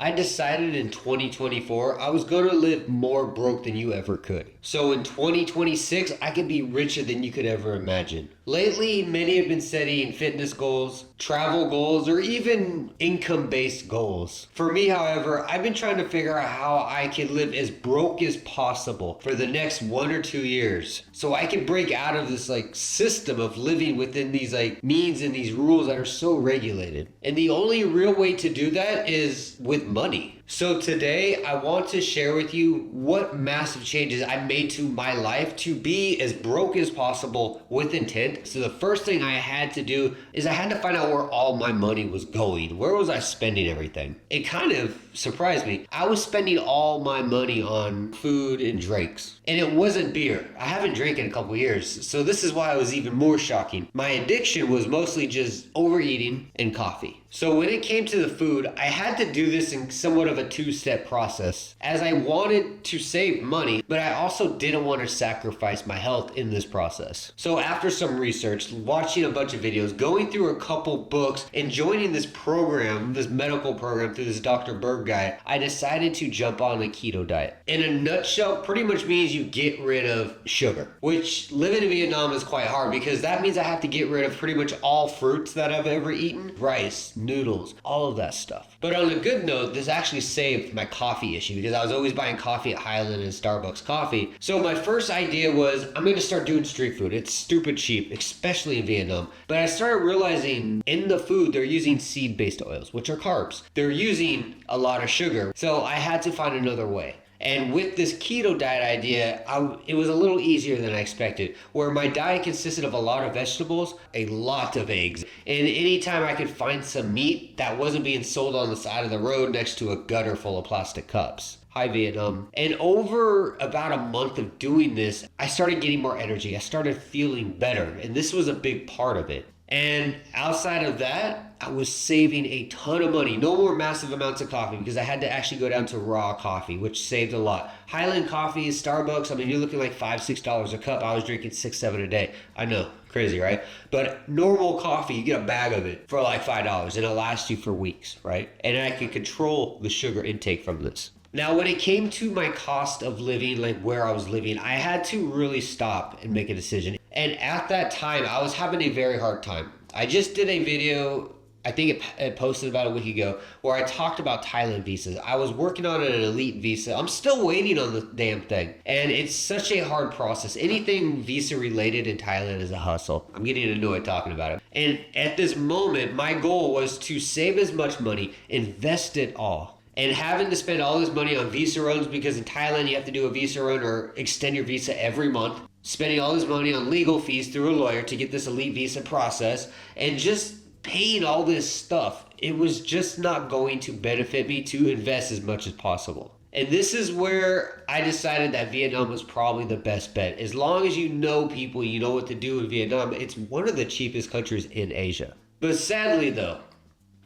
I decided in 2024 I was going to live more broke than you ever could. So in 2026, I could be richer than you could ever imagine. Lately, many have been setting fitness goals, travel goals, or even income-based goals. For me, however, I've been trying to figure out how I can live as broke as possible for the next 1 or 2 years. So I can break out of this system of living within these means and these rules that are so regulated. And the only real way to do that is with money. So today I want to share with you what massive changes I made to my life to be as broke as possible with intent. So the first thing I had to do is I had to find out where all my money was going. Where was I spending everything? It kind of surprised me. I was spending all my money on food and drinks. And it wasn't beer. I haven't drank in a couple years. So this is why it was even more shocking. My addiction was mostly just overeating and coffee. So when it came to the food, I had to do this in somewhat of a two-step process, as I wanted to save money, but I also didn't want to sacrifice my health in this process. So after some research, watching a bunch of videos, going through a couple books, and joining this program, this medical program through this Dr. Berg guy, I decided to jump on a keto diet. In a nutshell, pretty much means you get rid of sugar, which living in Vietnam is quite hard because that means I have to get rid of pretty much all fruits that I've ever eaten, rice, noodles, all of that stuff. But on a good note, this actually saved my coffee issue because I was always buying coffee at Highland and Starbucks coffee. So my first idea was I'm going to start doing street food. It's stupid cheap, especially in Vietnam. But I started realizing in the food they're using seed-based oils, which are carbs. They're using a lot of sugar. So I had to find another way. And with this keto diet idea, it was a little easier than I expected, where my diet consisted of a lot of vegetables, a lot of eggs, and anytime I could find some meat that wasn't being sold on the side of the road next to a gutter full of plastic cups. Hi, Vietnam. And over about a month of doing this, I started getting more energy. I started feeling better, and this was a big part of it. And outside of that, I was saving a ton of money. No more massive amounts of coffee because I had to actually go down to raw coffee, which saved a lot. Highland coffee, Starbucks, I mean, you're looking like $5-6 a cup. I was drinking 6-7 a day. I know, crazy, right? But normal coffee, you get a bag of it for like $5 and it'll last you for weeks, right? And I can control the sugar intake from this. Now, when it came to my cost of living, like where I was living, I had to really stop and make a decision. And at that time, I was having a very hard time. I just did a video, I think it posted about a week ago, where I talked about Thailand visas. I was working on an elite visa. I'm still waiting on the damn thing. And it's such a hard process. Anything visa related in Thailand is a hustle. I'm getting annoyed talking about it. And at this moment, my goal was to save as much money, invest it all. And having to spend all this money on visa runs, because in Thailand you have to do a visa run or extend your visa every month, spending all this money on legal fees through a lawyer to get this elite visa process, and just paying all this stuff, it was just not going to benefit me to invest as much as possible. And this is where I decided that Vietnam was probably the best bet. As long as you know people, you know what to do in Vietnam, it's one of the cheapest countries in Asia. But sadly though,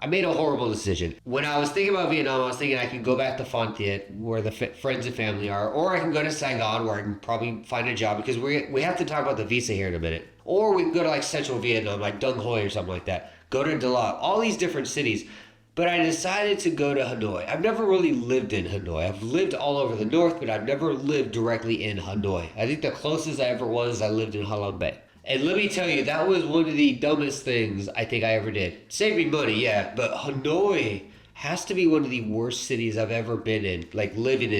I made a horrible decision. When I was thinking about Vietnam, I was thinking I could go back to Phan Thiet, where the friends and family are, or I can go to Saigon, where I can probably find a job, because we have to talk about the visa here in a minute. Or we can go to like central Vietnam, like Dong Hoi or something like that. Go to Da Lat, all these different cities. But I decided to go to Hanoi. I've never really lived in Hanoi. I've lived all over the north, but I've never lived directly in Hanoi. I think the closest I ever was, I lived in Ha Long Bay. And let me tell you, that was one of the dumbest things I think I ever did. Saved me money, yeah, but Hanoi has to be one of the worst cities I've ever been in, like living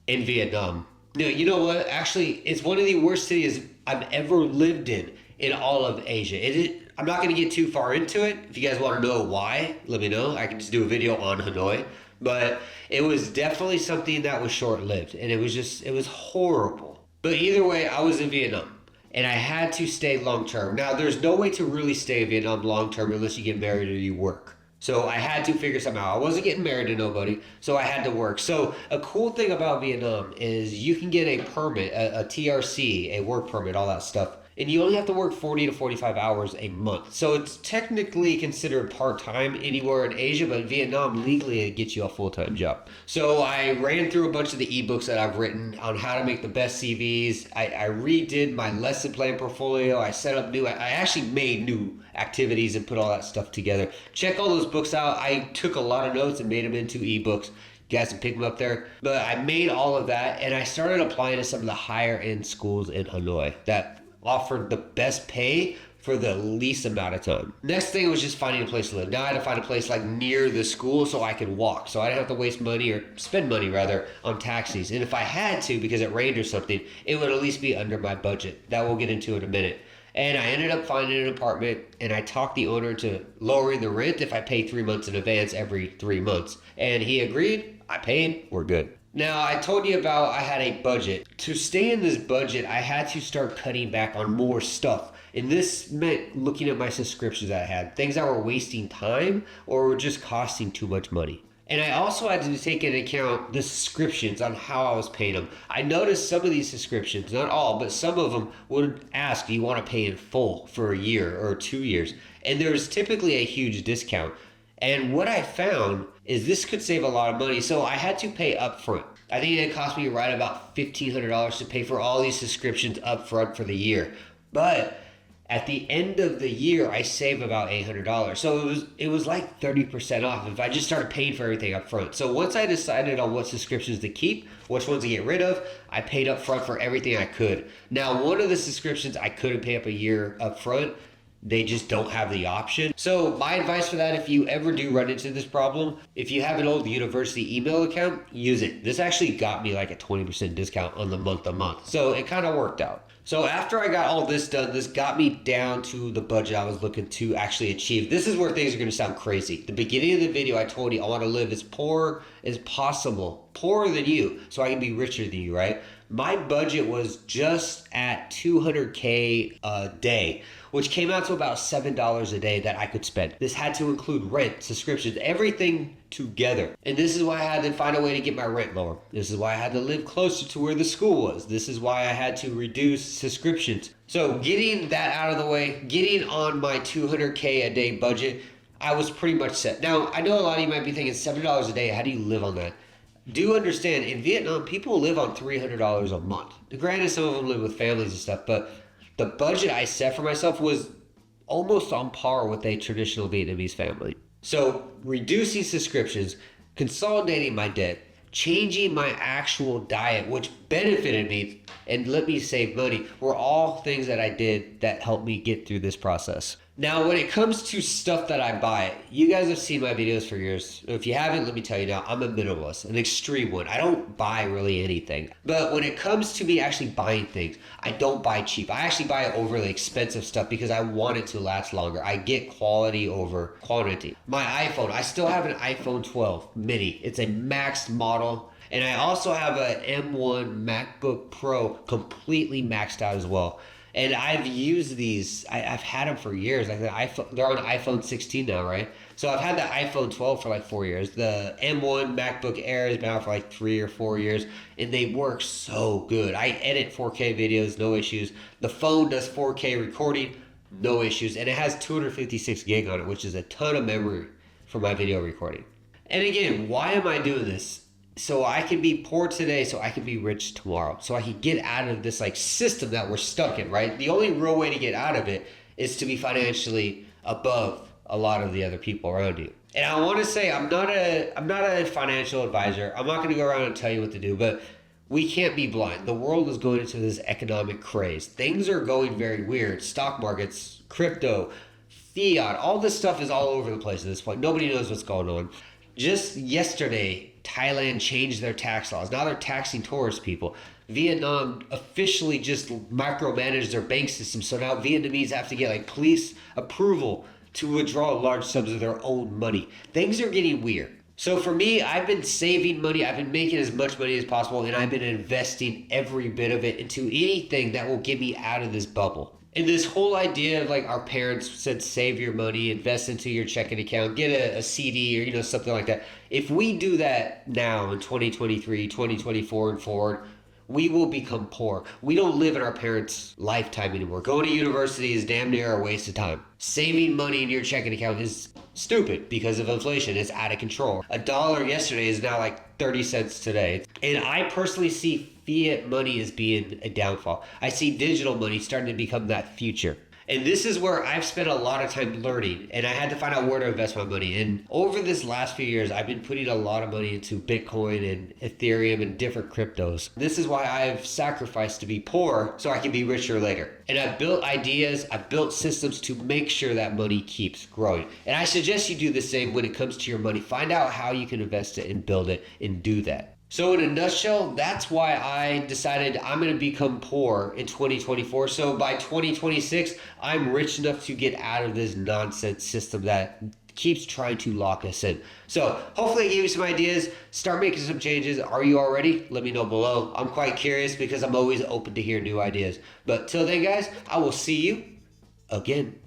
in Vietnam. No, you know what? Actually, it's one of the worst cities I've ever lived in all of Asia. I'm not going to get too far into it. If you guys want to know why, let me know. I can just do a video on Hanoi. But it was definitely something that was short-lived, and it was horrible. But either way, I was in Vietnam. And I had to stay long-term. Now, there's no way to really stay in Vietnam long-term unless you get married or you work. So I had to figure something out. I wasn't getting married to nobody, so I had to work. So a cool thing about Vietnam is you can get a permit, a TRC, a work permit, all that stuff, And you only have to work 40 to 45 hours a month. So it's technically considered part-time anywhere in Asia, but in Vietnam, legally it gets you a full-time job. So I ran through a bunch of the ebooks that I've written on how to make the best CVs. I redid my lesson plan portfolio. I set up I actually made new activities and put all that stuff together. Check all those books out. I took a lot of notes and made them into ebooks. You guys can pick them up there. But I made all of that, and I started applying to some of the higher end schools in Hanoi that offered the best pay for the least amount of time. Next thing was just finding a place to live. Now I had to find a place like near the school so I could walk. So I didn't have to waste money, or spend money rather, on taxis. And if I had to, because it rained or something, it would at least be under my budget. That we'll get into in a minute. And I ended up finding an apartment, and I talked the owner into lowering the rent if I pay 3 months in advance every 3 months. And he agreed, I paid, we're good. Now, I told you about I had a budget. To stay in this budget, I had to start cutting back on more stuff. And this meant looking at my subscriptions that I had, things that were wasting time or were just costing too much money. And I also had to take into account the subscriptions on how I was paying them. I noticed some of these subscriptions, not all, but some of them would ask, do you want to pay in full for a year or 2 years? And there's typically a huge discount. And what I found is this could save a lot of money. So I had to pay upfront. I think it cost me right about $1,500 to pay for all these subscriptions upfront for the year. But at the end of the year, I saved about $800. So it was like 30% off if I just started paying for everything up front. So once I decided on what subscriptions to keep, which ones to get rid of, I paid up front for everything I could. Now, one of the subscriptions I couldn't pay up a year up front. They just don't have the option. So my advice for that, if you ever do run into this problem, if you have an old university email account, use it. This actually got me like a 20% discount on the month. So it kind of worked out. So after I got all this done, this got me down to the budget I was looking to actually achieve. This is where things are going to sound crazy. The beginning of the video, I told you I want to live as poor as possible, poorer than you, so I can be richer than you, right? My budget was just at $200K a day, which came out to about $7 a day that I could spend. This had to include rent, subscriptions, everything together. And this is why I had to find a way to get my rent lower. This is why I had to live closer to where the school was. This is why I had to reduce subscriptions. So getting that out of the way, getting on my $200K a day budget, I was pretty much set. Now, I know a lot of you might be thinking $7 a day, how do you live on that? Do understand, in Vietnam, people live on $300 a month. Granted, some of them live with families and stuff, but the budget I set for myself was almost on par with a traditional Vietnamese family. So reducing subscriptions, consolidating my debt, changing my actual diet, which benefited me and let me save money, were all things that I did that helped me get through this process. Now, when it comes to stuff that I buy, you guys have seen my videos for years. If you haven't, let me tell you now, I'm a minimalist, an extreme one. I don't buy really anything. But when it comes to me actually buying things, I don't buy cheap. I actually buy overly expensive stuff because I want it to last longer. I get quality over quantity. My iPhone, I still have an iPhone 12 mini. It's a maxed model. And I also have an M1 MacBook Pro completely maxed out as well. And I've used these, I've had them for years. Like they're on iPhone 16 now, right? So I've had the iPhone 12 for like 4 years. The M1 MacBook Air has been out for like 3 or 4 years. And they work so good. I edit 4K videos, no issues. The phone does 4K recording, no issues. And it has 256 gig on it, which is a ton of memory for my video recording. And again, why am I doing this? So I can be poor today, so I can be rich tomorrow. So I can get out of this like system that we're stuck in, right? The only real way to get out of it is to be financially above a lot of the other people around you. And I want to say I'm not a financial advisor. I'm not going to go around and tell you what to do, but we can't be blind. The world is going into this economic craze. Things are going very weird. Stock markets, crypto, fiat, all this stuff is all over the place at this point. Nobody knows what's going on. Just yesterday, Thailand changed their tax laws. Now they're taxing tourist people. Vietnam officially just micromanaged their bank system. So now Vietnamese have to get like police approval to withdraw large sums of their own money. Things are getting weird. So for me, I've been saving money. I've been making as much money as possible. And I've been investing every bit of it into anything that will get me out of this bubble. And this whole idea of like our parents said, save your money, invest into your checking account, get a CD or, something like that. If we do that now in 2023, 2024 and forward, we will become poor. We don't live in our parents' lifetime anymore. Going to university is damn near a waste of time. Saving money in your checking account is stupid because of inflation. It's out of control. A dollar yesterday is now like 30 cents today. And I personally see fiat money as being a downfall. I see digital money starting to become that future. And this is where I've spent a lot of time learning, and I had to find out where to invest my money. And over this last few years, I've been putting a lot of money into Bitcoin and Ethereum and different cryptos. This is why I've sacrificed to be poor so I can be richer later. And I've built ideas, I've built systems to make sure that money keeps growing. And I suggest you do the same when it comes to your money. Find out how you can invest it and build it and do that. So in a nutshell, that's why I decided I'm going to become poor in 2024. So by 2026, I'm rich enough to get out of this nonsense system that keeps trying to lock us in. So hopefully I gave you some ideas. Start making some changes. Are you already? Let me know below. I'm quite curious because I'm always open to hear new ideas. But till then, guys, I will see you again.